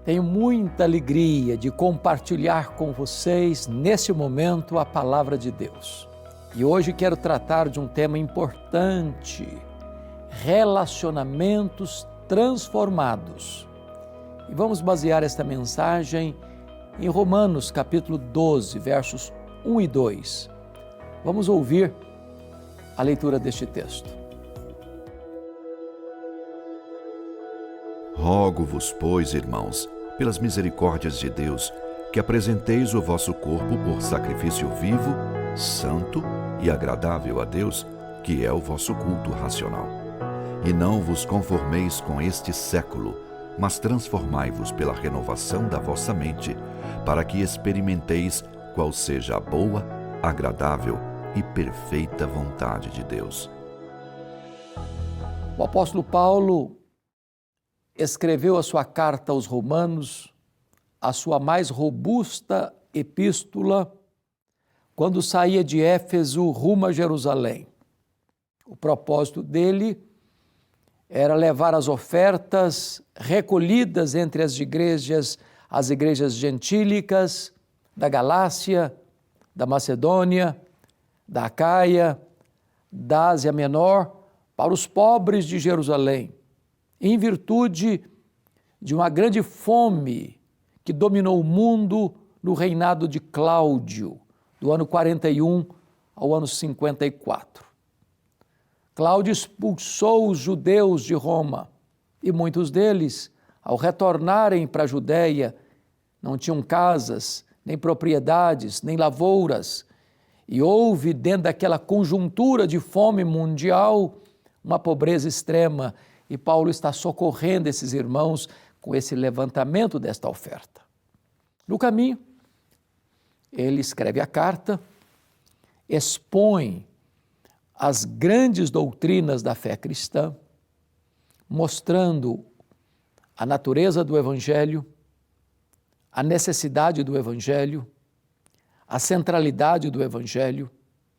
Tenho muita alegria de compartilhar com vocês, nesse momento, a Palavra de Deus. E hoje quero tratar de um tema importante: relacionamentos transformados. E vamos basear esta mensagem em Romanos, capítulo 12, versos 1 e 2. Vamos ouvir a leitura deste texto. Rogo-vos, pois, irmãos, pelas misericórdias de Deus, que apresenteis o vosso corpo por sacrifício vivo, santo e agradável a Deus, que é o vosso culto racional. E não vos conformeis com este século, mas transformai-vos pela renovação da vossa mente, para que experimenteis qual seja a boa, agradável e perfeita vontade de Deus. O apóstolo Paulo escreveu a sua carta aos Romanos, a sua mais robusta epístola, quando saía de Éfeso rumo a Jerusalém. O propósito dele era levar as ofertas recolhidas entre as igrejas gentílicas da Galácia, da Macedônia, da Acaia, da Ásia Menor, para os pobres de Jerusalém, em virtude de uma grande fome que dominou o mundo no reinado de Cláudio, do ano 41 ao ano 54. Cláudio expulsou os judeus de Roma e muitos deles, ao retornarem para a Judéia, não tinham casas, nem propriedades, nem lavouras, e houve, dentro daquela conjuntura de fome mundial, uma pobreza extrema, e Paulo está socorrendo esses irmãos com esse levantamento desta oferta. No caminho, ele escreve a carta, expõe as grandes doutrinas da fé cristã, mostrando a natureza do Evangelho, a necessidade do Evangelho, a centralidade do Evangelho,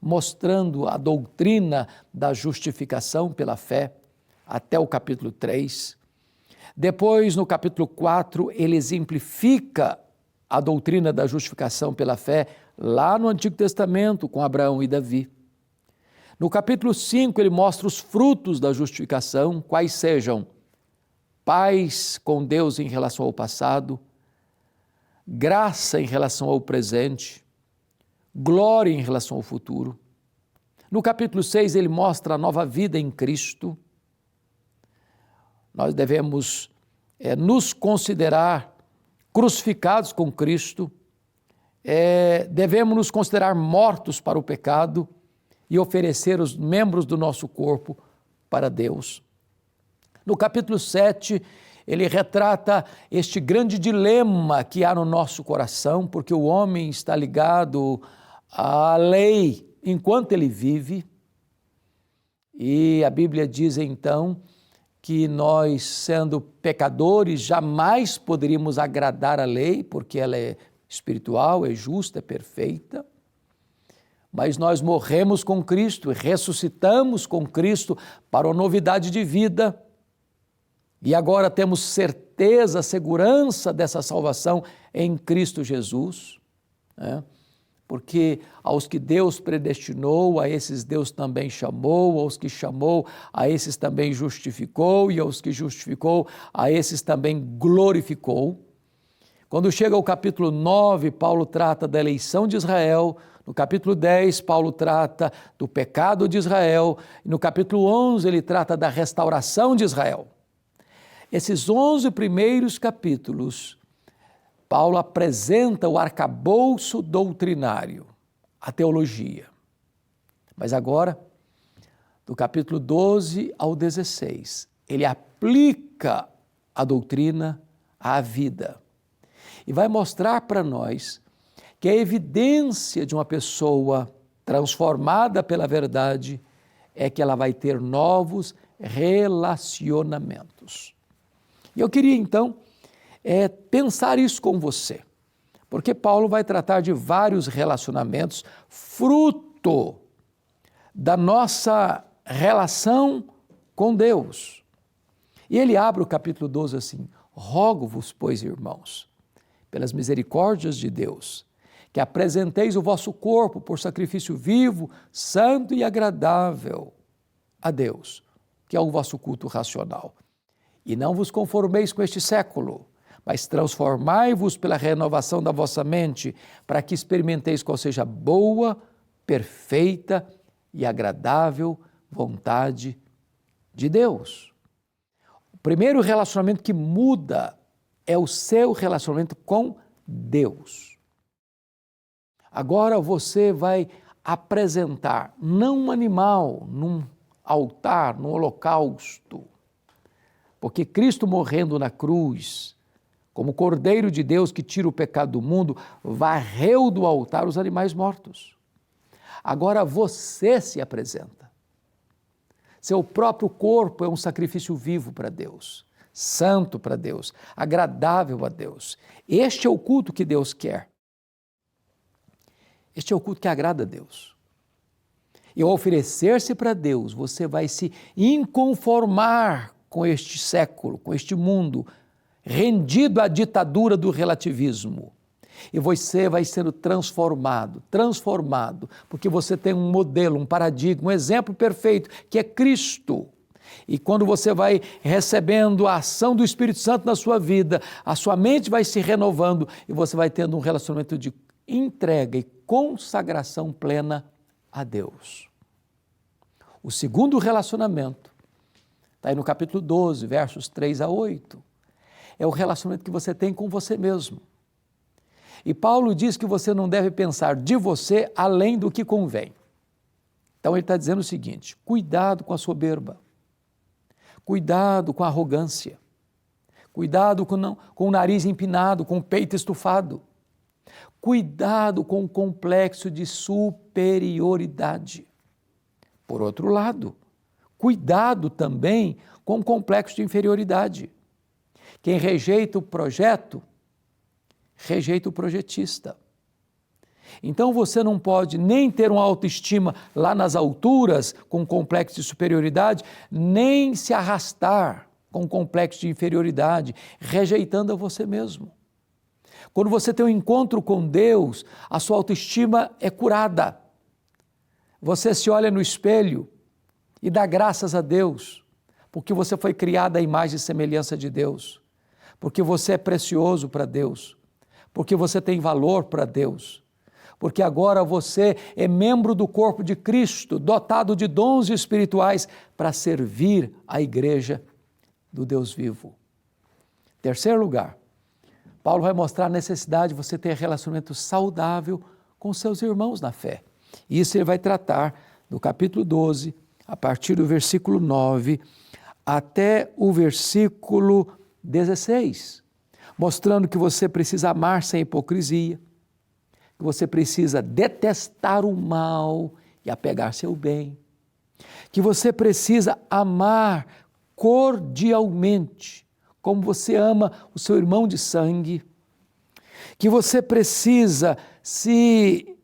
mostrando a doutrina da justificação pela fé, até o capítulo 3. Depois, no capítulo 4, ele exemplifica a doutrina da justificação pela fé lá no Antigo Testamento, com Abraão e Davi. No capítulo 5, ele mostra os frutos da justificação, quais sejam paz com Deus em relação ao passado, graça em relação ao presente, glória em relação ao futuro. No capítulo 6, ele mostra a nova vida em Cristo. Nós devemos nos considerar crucificados com Cristo, devemos nos considerar mortos para o pecado e oferecer os membros do nosso corpo para Deus. No capítulo 7, ele retrata este grande dilema que há no nosso coração, porque o homem está ligado à lei enquanto ele vive, e a Bíblia diz então que nós, sendo pecadores, jamais poderíamos agradar a lei, porque ela é espiritual, é justa, é perfeita. Mas nós morremos com Cristo e ressuscitamos com Cristo para uma novidade de vida. E agora temos certeza, segurança dessa salvação em Cristo Jesus, né? Porque aos que Deus predestinou, a esses Deus também chamou, aos que chamou, a esses também justificou, e aos que justificou, a esses também glorificou. Quando chega ao capítulo 9, Paulo trata da eleição de Israel. No capítulo 10, Paulo trata do pecado de Israel. E no capítulo 11, ele trata da restauração de Israel. Esses 11 primeiros capítulos, Paulo apresenta o arcabouço doutrinário, a teologia. Mas agora, do capítulo 12 ao 16, ele aplica a doutrina à vida e vai mostrar para nós que a evidência de uma pessoa transformada pela verdade é que ela vai ter novos relacionamentos. E eu queria então pensar isso com você, porque Paulo vai tratar de vários relacionamentos fruto da nossa relação com Deus. E ele abre o capítulo 12 assim: Rogo-vos, pois, irmãos, pelas misericórdias de Deus, que apresenteis o vosso corpo por sacrifício vivo, santo e agradável a Deus, que é o vosso culto racional. E não vos conformeis com este século, mas transformai-vos pela renovação da vossa mente, para que experimenteis qual seja a boa, perfeita e agradável vontade de Deus. O primeiro relacionamento que muda é o seu relacionamento com Deus. Agora você vai apresentar, não um animal, num altar, num holocausto, porque Cristo morrendo na cruz, como Cordeiro de Deus que tira o pecado do mundo, varreu do altar os animais mortos. Agora você se apresenta. Seu próprio corpo é um sacrifício vivo para Deus, santo para Deus, agradável a Deus. Este é o culto que Deus quer. Este é o culto que agrada a Deus. E ao oferecer-se para Deus, você vai se inconformar com este século, com este mundo, rendido à ditadura do relativismo. E você vai sendo transformado, porque você tem um modelo, um paradigma, um exemplo perfeito, que é Cristo. E quando você vai recebendo a ação do Espírito Santo na sua vida, a sua mente vai se renovando e você vai tendo um relacionamento de entrega e consagração plena a Deus. O segundo relacionamento, está aí no capítulo 12, versos 3 a 8, é o relacionamento que você tem com você mesmo. E Paulo diz que você não deve pensar de você além do que convém. Então ele está dizendo o seguinte: cuidado com a soberba, cuidado com a arrogância, cuidado com o nariz empinado, com o peito estufado, cuidado com o complexo de superioridade. Por outro lado, cuidado também com o complexo de inferioridade. Quem rejeita o projeto, rejeita o projetista. Então você não pode nem ter uma autoestima lá nas alturas com complexo de superioridade, nem se arrastar com complexo de inferioridade, rejeitando a você mesmo. Quando você tem um encontro com Deus, a sua autoestima é curada. Você se olha no espelho e dá graças a Deus, porque você foi criado à imagem e semelhança de Deus, porque você é precioso para Deus, porque você tem valor para Deus, porque agora você é membro do corpo de Cristo, dotado de dons espirituais para servir a igreja do Deus vivo. Terceiro lugar, Paulo vai mostrar a necessidade de você ter relacionamento saudável com seus irmãos na fé. Isso ele vai tratar no capítulo 12, a partir do versículo 9 até o versículo 16, mostrando que você precisa amar sem hipocrisia, que você precisa detestar o mal e apegar-se ao bem, que você precisa amar cordialmente, como você ama o seu irmão de sangue, que você precisa se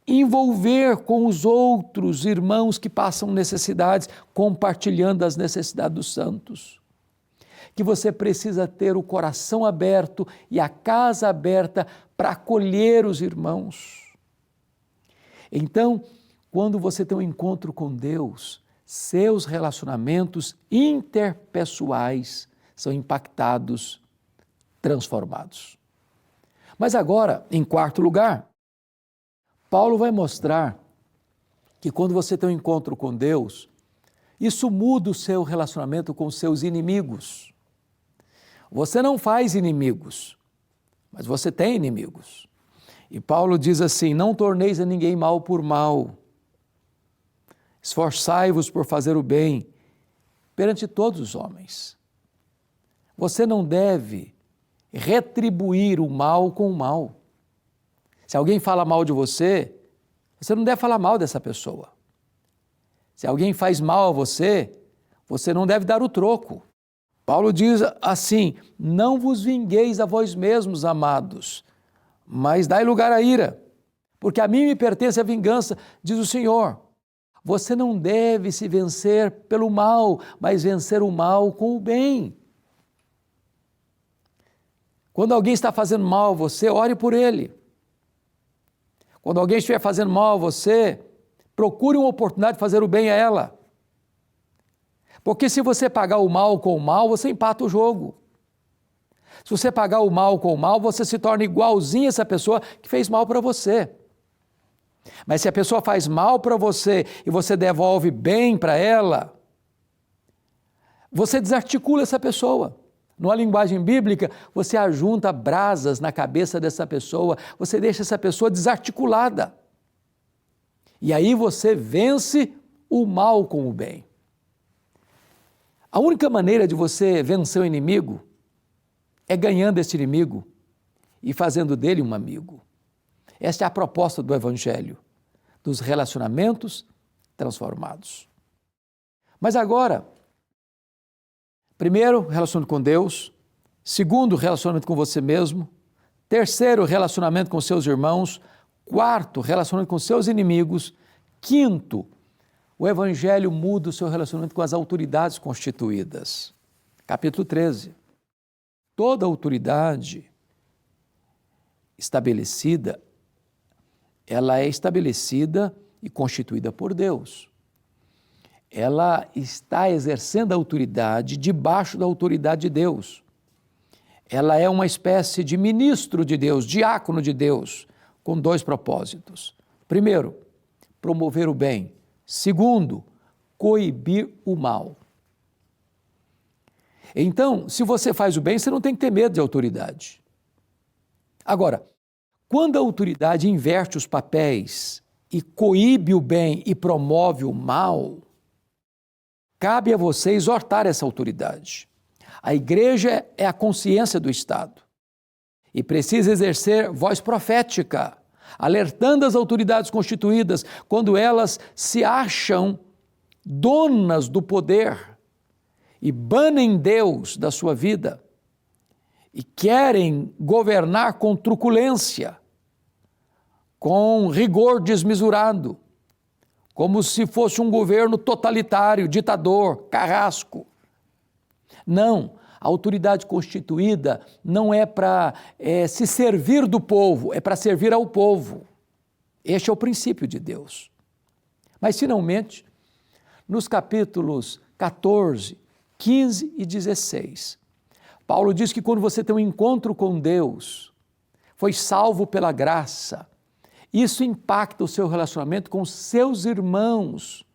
envolver com os outros irmãos que passam necessidades, compartilhando as necessidades dos santos, que você precisa ter o coração aberto e a casa aberta para acolher os irmãos. Então, quando você tem um encontro com Deus, seus relacionamentos interpessoais são impactados, transformados. Mas agora, em quarto lugar, Paulo vai mostrar que quando você tem um encontro com Deus, isso muda o seu relacionamento com os seus inimigos. Você não faz inimigos, mas você tem inimigos. E Paulo diz assim: não torneis a ninguém mal por mal. Esforçai-vos por fazer o bem perante todos os homens. Você não deve retribuir o mal com o mal. Se alguém fala mal de você, você não deve falar mal dessa pessoa. Se alguém faz mal a você, você não deve dar o troco. Paulo diz assim: não vos vingueis a vós mesmos, amados, mas dai lugar à ira, porque a mim me pertence a vingança, diz o Senhor. Você não deve se vencer pelo mal, mas vencer o mal com o bem. Quando alguém está fazendo mal a você, ore por ele. Quando alguém estiver fazendo mal a você, procure uma oportunidade de fazer o bem a ela. Porque se você pagar o mal com o mal, você empata o jogo. Se você pagar o mal com o mal, você se torna igualzinho a essa pessoa que fez mal para você. Mas se a pessoa faz mal para você e você devolve bem para ela, você desarticula essa pessoa. Numa linguagem bíblica, você ajunta brasas na cabeça dessa pessoa, você deixa essa pessoa desarticulada. E aí você vence o mal com o bem. A única maneira de você vencer o inimigo é ganhando esse inimigo e fazendo dele um amigo. Esta é a proposta do Evangelho, dos relacionamentos transformados. Mas agora, primeiro, relacionamento com Deus. Segundo, relacionamento com você mesmo. Terceiro, relacionamento com seus irmãos. Quarto, relacionamento com seus inimigos. Quinto, o Evangelho muda o seu relacionamento com as autoridades constituídas. Capítulo 13. Toda autoridade estabelecida, ela é estabelecida e constituída por Deus. Ela está exercendo a autoridade debaixo da autoridade de Deus. Ela é uma espécie de ministro de Deus, diácono de Deus, com dois propósitos. Primeiro, promover o bem. Segundo, coibir o mal. Então, se você faz o bem, você não tem que ter medo de autoridade. Agora, quando a autoridade inverte os papéis e coíbe o bem e promove o mal, cabe a você exortar essa autoridade. A igreja é a consciência do Estado e precisa exercer voz profética, alertando as autoridades constituídas quando elas se acham donas do poder e banem Deus da sua vida e querem governar com truculência, com rigor desmesurado, como se fosse um governo totalitário, ditador, carrasco. Não, a autoridade constituída não é para se servir do povo, é para servir ao povo. Este é o princípio de Deus. Mas, finalmente, nos capítulos 14, 15 e 16, Paulo diz que quando você tem um encontro com Deus, foi salvo pela graça, isso impacta o seu relacionamento com seus irmãos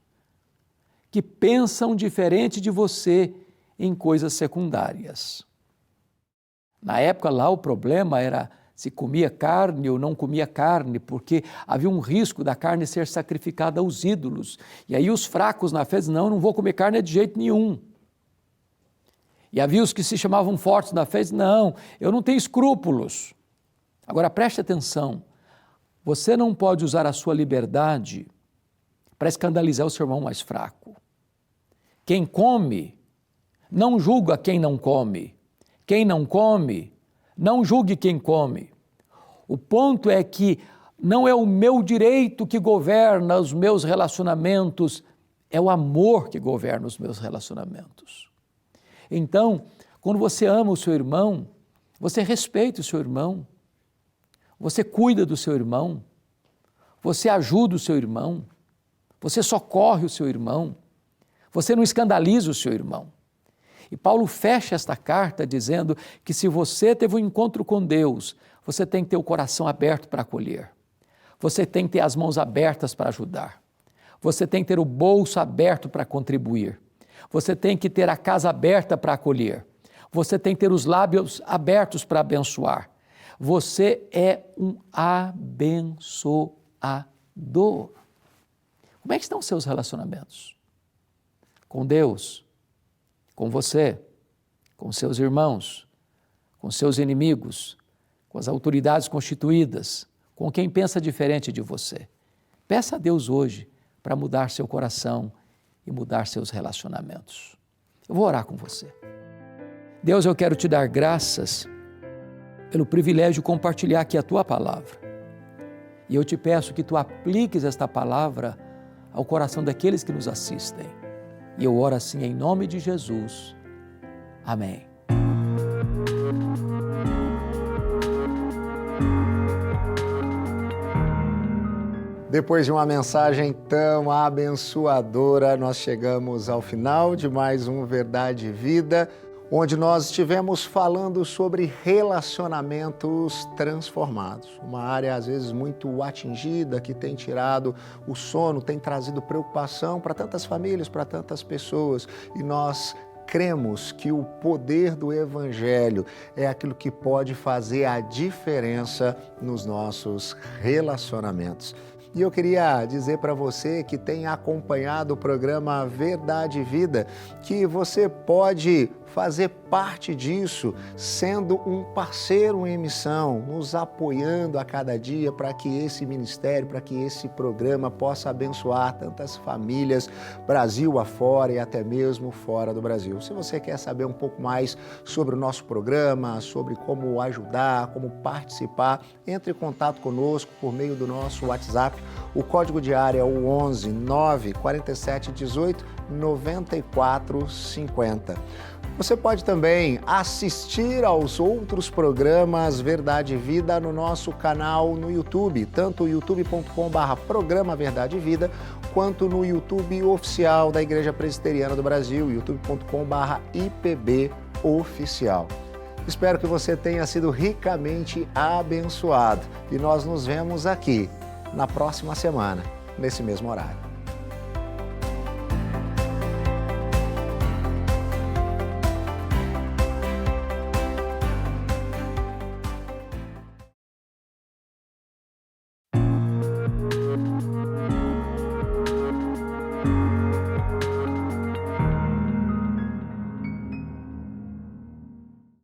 que pensam diferente de você em coisas secundárias. Na época lá o problema era se comia carne ou não comia carne, porque havia um risco da carne ser sacrificada aos ídolos. E aí os fracos na fé diziam, não vou comer carne de jeito nenhum. E havia os que se chamavam fortes na fé e diziam, não, eu não tenho escrúpulos. Agora preste atenção, você não pode usar a sua liberdade para escandalizar o seu irmão mais fraco. Quem come, não julga quem não come. Quem não come, não julgue quem come. O ponto é que não é o meu direito que governa os meus relacionamentos, é o amor que governa os meus relacionamentos. Então, quando você ama o seu irmão, você respeita o seu irmão, você cuida do seu irmão, você ajuda o seu irmão, você socorre o seu irmão, você não escandaliza o seu irmão. E Paulo fecha esta carta dizendo que se você teve um encontro com Deus, você tem que ter o coração aberto para acolher, você tem que ter as mãos abertas para ajudar, você tem que ter o bolso aberto para contribuir, você tem que ter a casa aberta para acolher, você tem que ter os lábios abertos para abençoar. Você é um abençoador. Como é que estão os seus relacionamentos? Com Deus, com você, com seus irmãos, com seus inimigos, com as autoridades constituídas, com quem pensa diferente de você. Peça a Deus hoje para mudar seu coração e mudar seus relacionamentos. Eu vou orar com você. Deus, eu quero te dar graças pelo privilégio de compartilhar aqui a tua palavra. E eu te peço que tu apliques esta palavra ao coração daqueles que nos assistem. E eu oro assim em nome de Jesus. Amém. Depois de uma mensagem tão abençoadora, nós chegamos ao final de mais um Verdade e Vida, onde nós estivemos falando sobre relacionamentos transformados. Uma área, às vezes, muito atingida, que tem tirado o sono, tem trazido preocupação para tantas famílias, para tantas pessoas. E nós cremos que o poder do Evangelho é aquilo que pode fazer a diferença nos nossos relacionamentos. E eu queria dizer para você que tem acompanhado o programa Verdade e Vida, que você pode fazer parte disso, sendo um parceiro em missão, nos apoiando a cada dia para que esse ministério, para que esse programa possa abençoar tantas famílias, Brasil afora e até mesmo fora do Brasil. Se você quer saber um pouco mais sobre o nosso programa, sobre como ajudar, como participar, entre em contato conosco por meio do nosso WhatsApp. O código de área é o 11 947 18 94 50. Você pode também assistir aos outros programas Verdade e Vida no nosso canal no YouTube, tanto youtube.com/programa Verdade e Vida, quanto no YouTube oficial da Igreja Presbiteriana do Brasil, youtube.com/IPB oficial. Espero que você tenha sido ricamente abençoado e nós nos vemos aqui na próxima semana, nesse mesmo horário.